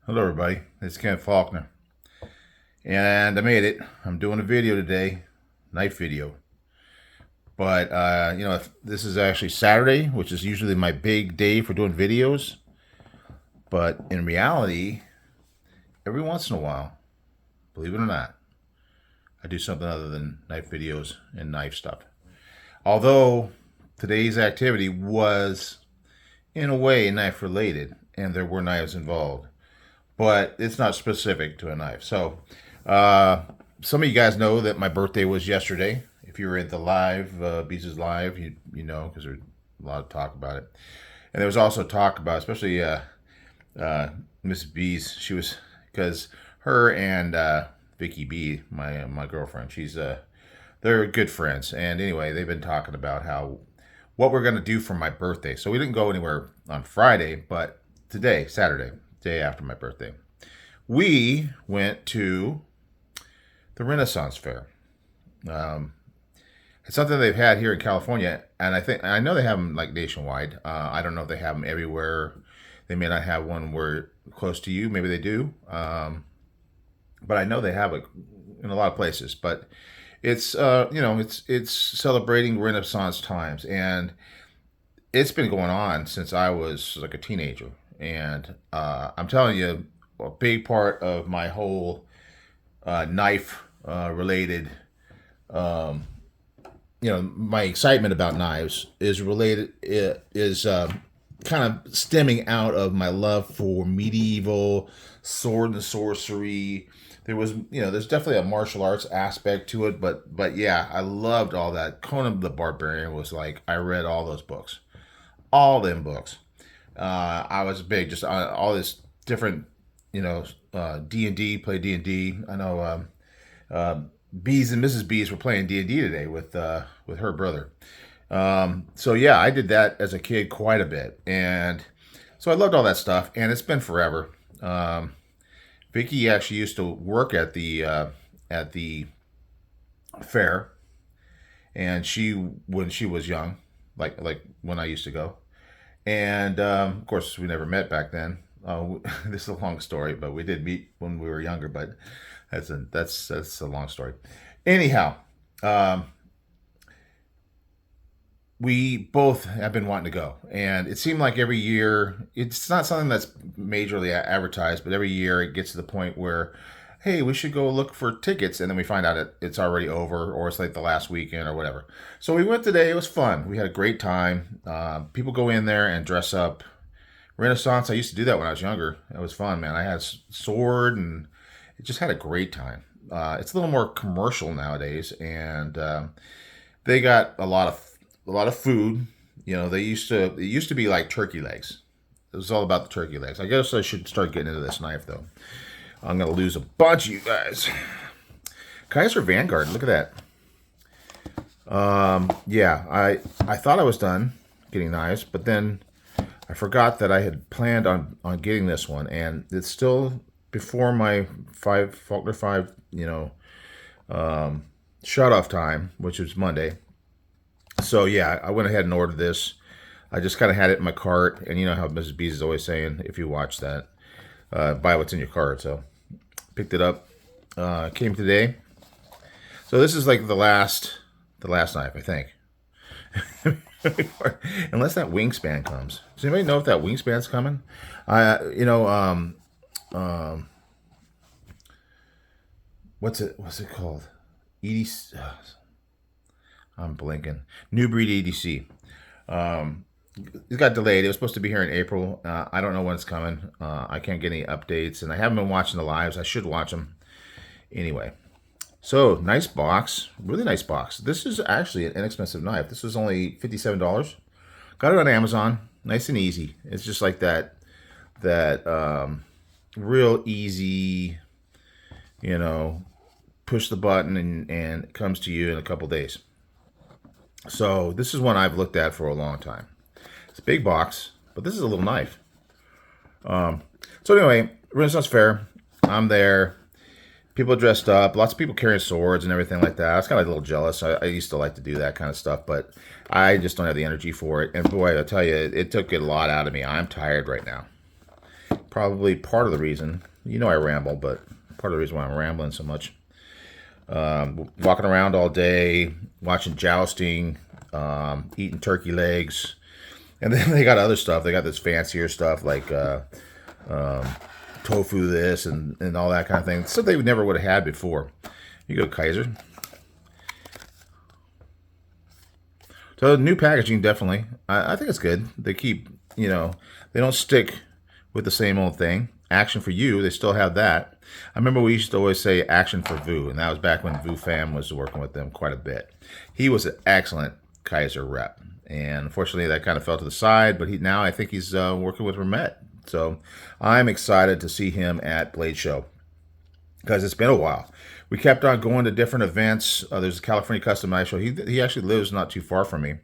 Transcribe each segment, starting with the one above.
Hello, everybody. It's Ken Faulkner, and I made it. I'm doing a video today, knife video. But this is actually Saturday, which is usually my big day for doing videos. But in reality, every once in a while, believe it or not, I do something other than knife videos and knife stuff. Although today's activity was, in a way, knife related, and there were knives involved, but it's not specific to a knife. So, uh, some of you guys know that my birthday was yesterday. If you were at the live, Beats' live, you know, because there's a lot of talk about it. And there was also talk about, especially Mrs. B's. She was, because her and Vicky B, my girlfriend, they're good friends. And anyway, they've been talking about how what we're gonna do for my birthday. So we didn't go anywhere on Friday, but today, Saturday, day after my birthday, we went to the Renaissance Fair. Um, it's something they've had here in California, and I know they have them like nationwide. I don't know if they have them everywhere. They may not have one where close to you. Maybe they do, but I know they have it in a lot of places. But it's celebrating Renaissance times, and it's been going on since I was like a teenager. And I'm telling you, a big part of my whole knife related, um, my excitement about knives is kind of stemming out of my love for medieval sword and sorcery. There's definitely a martial arts aspect to it, but yeah, I loved all that. Conan the Barbarian was like, I read all those books, all them books. I was big, just all this different, D&D, play D&D. I know Bees and Mrs. Bees were playing D&D today with her brother. So yeah, I did that as a kid quite a bit, and so I loved all that stuff, and it's been forever. Vicky actually used to work at the fair, and when she was young, like when I used to go, and of course we never met back then. This is a long story, but we did meet when we were younger. But that's a long story. Anyhow, um, we both have been wanting to go, and it seemed like every year it's not something that's majorly advertised, but every year it gets to the point where, hey, we should go look for tickets, and then we find out it's already over, or it's like the last weekend or whatever. So we went today. It was fun. We had a great time. People go in there and dress up. Renaissance. I used to do that when I was younger. It was fun, man. I had a sword, and it just had a great time. It's a little more commercial nowadays, and they got a lot of food. It used to be like turkey legs. It was all about the turkey legs. I guess I should start getting into this knife though. I'm gonna lose a bunch of you guys. Kizer Vanguard. Look at that. Yeah, I thought I was done getting knives, but then I forgot that I had planned on getting this one, and it's still before my Faulkner 5, shut off time, which was Monday. So yeah, I went ahead and ordered this. I just kind of had it in my cart, and you know how Mrs. B's is always saying, if you watch that, buy what's in your cart. So picked it up. Came today. So this is like the last knife, I think. Unless that wingspan comes. Does anybody know if that wingspan's coming? I, you know, What's it called? EDC. I'm blinking. New breed EDC. Um, it got delayed. It was supposed to be here in April. I don't know when it's coming. I can't get any updates, and I haven't been watching the lives. I should watch them anyway. So nice box, really nice box. This is actually an inexpensive knife. This was only $57. Got it on Amazon. Nice and easy. It's just like that real easy, push the button and it comes to you in a couple days. So this is one I've looked at for a long time. It's a big box, but this is a little knife. So anyway, Renaissance Fair. I'm there. People dressed up. Lots of people carrying swords and everything like that. I was kind of a little jealous. I used to like to do that kind of stuff, but I just don't have the energy for it. And boy, I tell you, it took a lot out of me. I'm tired right now. probably part of the reason. You know I ramble, but part of the reason why I'm rambling so much. Walking around all day, watching jousting, eating turkey legs. And then they got other stuff. They got this fancier stuff like tofu this and all that kind of thing. Stuff they never would have had before. You go, Kizer. So new packaging, definitely. I think it's good. They keep, you know, they don't stick with the same old thing. Action for you, they still have that. I remember we used to always say action for Vu, and that was back when Vu Fam was working with them quite a bit. He was an excellent Kizer rep, and unfortunately that kind of fell to the side, but now I think he's working with Remet. So I'm excited to see him at Blade Show because it's been a while. We kept on going to different events. There's a California Custom Knife Show. He actually lives not too far from me.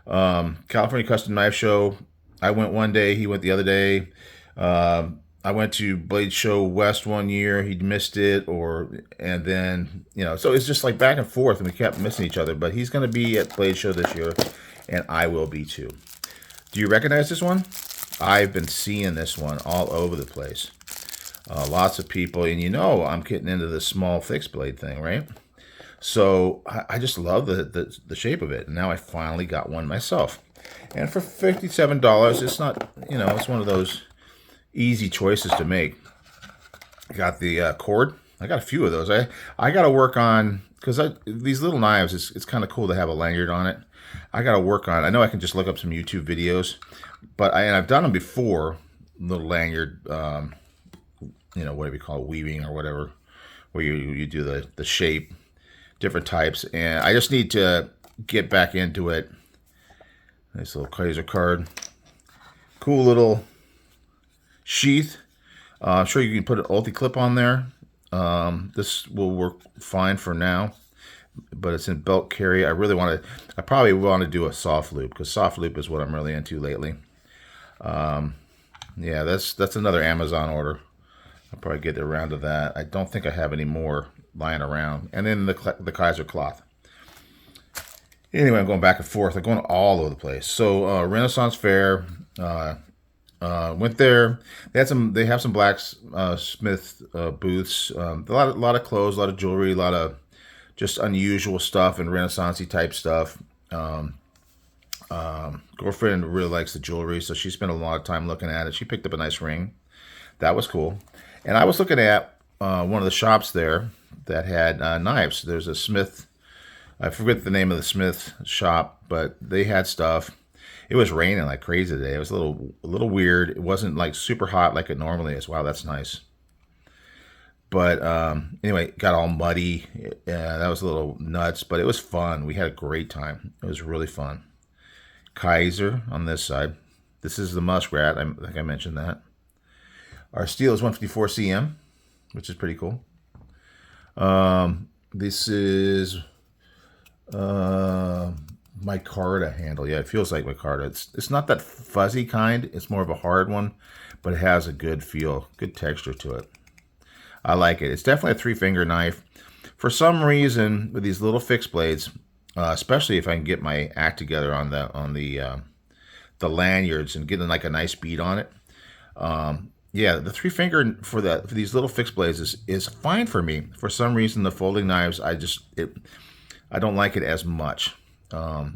California Custom Knife Show. I went one day. He went the other day. I went to Blade Show West one year. He missed it, and then, you know, so it's just like back and forth, and we kept missing each other. But he's going to be at Blade Show this year, and I will be too. Do you recognize this one? I've been seeing this one all over the place. Lots of people, and you know I'm getting into the small fixed blade thing, right? So I just love the shape of it. And now I finally got one myself. And for $57, it's not, you know, it's one of those easy choices to make. Got the cord. I got a few of those. I got to work on, because these little knives, it's kind of cool to have a lanyard on it. I got to work on, I know I can just look up some YouTube videos, but I've done them before, little lanyard, you know, whatever you call it, weaving or whatever, where you do the shape, different types, and I just need to get back into it. Nice little Kizer card. Cool little sheath. I'm sure you can put an ulti clip on there. This will work fine for now, but it's in belt carry. I probably want to do a soft loop, because soft loop is what I'm really into lately. Yeah, that's another Amazon order. I'll probably get around to that. I don't think I have any more lying around. And then the Kizer cloth. Anyway, I'm going back and forth. I'm going all over the place. So Renaissance Fair, went there. They have some blacksmith booths. A lot of clothes, a lot of jewelry, a lot of just unusual stuff and Renaissance-y type stuff. Girlfriend really likes the jewelry, so she spent a lot of time looking at it. She picked up a nice ring. That was cool. And I was looking at one of the shops there that had knives. There's a Smith. I forget the name of the Smith shop, but they had stuff. It was raining like crazy today. It was a little weird. It wasn't like super hot like it normally is. Wow, that's nice. But anyway, got all muddy. That was a little nuts, but it was fun. We had a great time. It was really fun. Kizer on this side. This is the Muskrat. I think I mentioned that. Our steel is 154 cm, which is pretty cool. This is micarta handle. Yeah, it feels like micarta. It's not that fuzzy kind. It's more of a hard one, but it has a good feel, good texture to it. I like it. It's definitely a 3-finger knife. For some reason, with these little fixed blades, especially if I can get my act together on the lanyards and getting like a nice bead on it. Yeah, the 3-finger for these little fixed blades is fine for me. For some reason, the folding knives, I don't like it as much.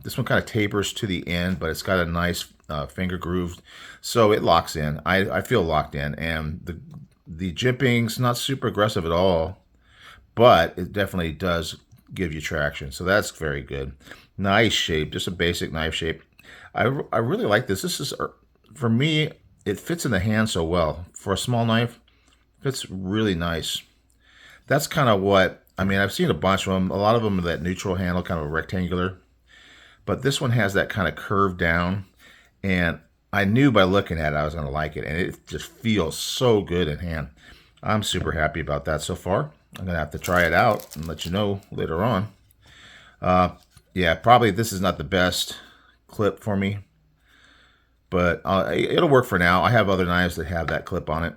This one kind of tapers to the end, but it's got a nice finger groove, so it locks in. I feel locked in, and the jimping's not super aggressive at all, but it definitely does give you traction, so that's very good. Nice shape, just a basic knife shape. I really like this. This is, for me, it fits in the hand so well. For a small knife, it fits really nice. That's kind of what, I mean, I've seen a bunch of them. A lot of them are that neutral handle, kind of a rectangular. But this one has that kind of curved down. And I knew by looking at it, I was going to like it. And it just feels so good in hand. I'm super happy about that so far. I'm going to have to try it out and let you know later on. Yeah, probably this is not the best clip for me, but it'll work for now. I have other knives that have that clip on it.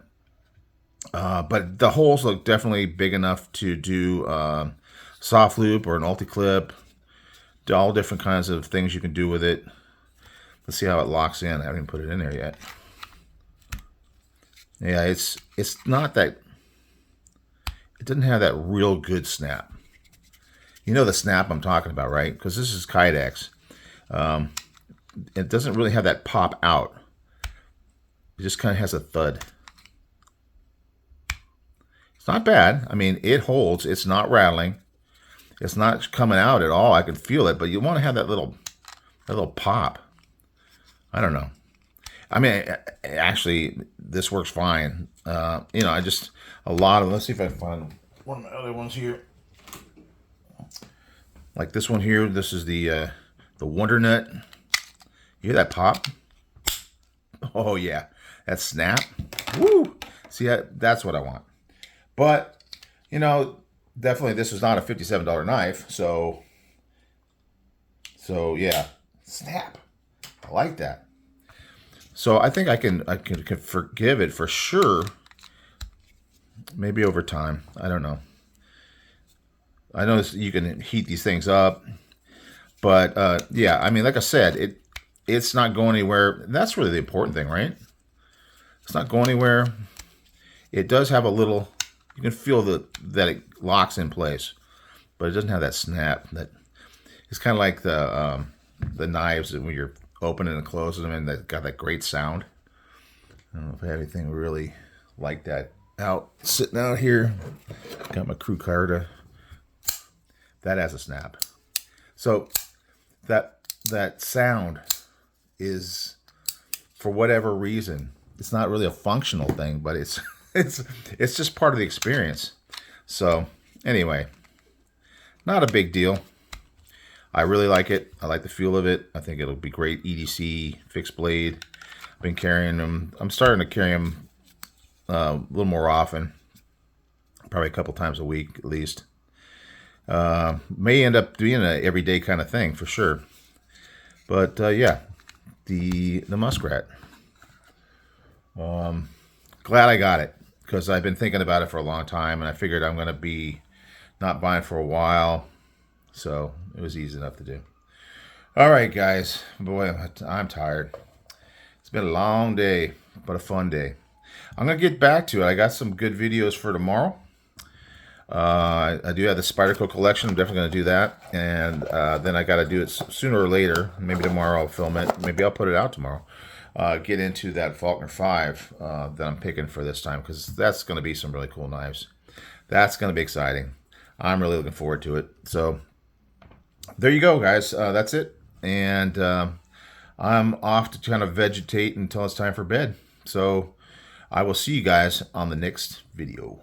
But the holes look definitely big enough to do soft loop or an ulti clip. All different kinds of things you can do with it. Let's see how it locks in. I haven't even put it in there yet. Yeah, it's not that, it doesn't have that real good snap. You know the snap I'm talking about, right? Because this is Kydex. It doesn't really have that pop out. It just kind of has a thud. It's not bad. I mean, it holds. It's not rattling. It's not coming out at all. I can feel it, but you want to have that little pop. I don't know. I mean, actually, this works fine. You know, let's see if I can find one of my other ones here. Like this one here. This is the Wonder Nut. You hear that pop? Oh yeah, that snap. Woo! See, that's what I want. But, you know, definitely this is not a $57 knife, so yeah, snap. I like that. So I think I can forgive it for sure. Maybe over time. I don't know. I know you can heat these things up, but yeah, I mean, like I said, it's not going anywhere. That's really the important thing, right? It's not going anywhere. It does have a little. You can feel that it locks in place, but it doesn't have that snap. That it's kind of like the knives that when you're opening and closing them, and that got that great sound. I don't know if I have anything really like that sitting out here. Got my crew Carta. That has a snap. So that sound is, for whatever reason, it's not really a functional thing, but it's just part of the experience. So anyway, not a big deal. I really like it. I like the feel of it. I think it'll be great EDC, fixed blade. I've been carrying them. I'm starting to carry them a little more often, probably a couple times a week at least. May end up being an everyday kind of thing for sure. But yeah, the Muskrat. Glad I got it, because I've been thinking about it for a long time, and I figured I'm going to be not buying for a while, so it was easy enough to do. All right, guys. Boy, I'm tired. It's been a long day, but a fun day. I'm going to get back to it. I got some good videos for tomorrow. I do have the Spyderco collection. I'm definitely going to do that, and then I got to do it sooner or later. Maybe tomorrow I'll film it. Maybe I'll put it out tomorrow. Get into that Faulkner 5 that I'm picking for this time, because that's going to be some really cool knives. That's going to be exciting. I'm really looking forward to it. So there you go, guys. That's it. And I'm off to kind of vegetate until it's time for bed. So I will see you guys on the next video.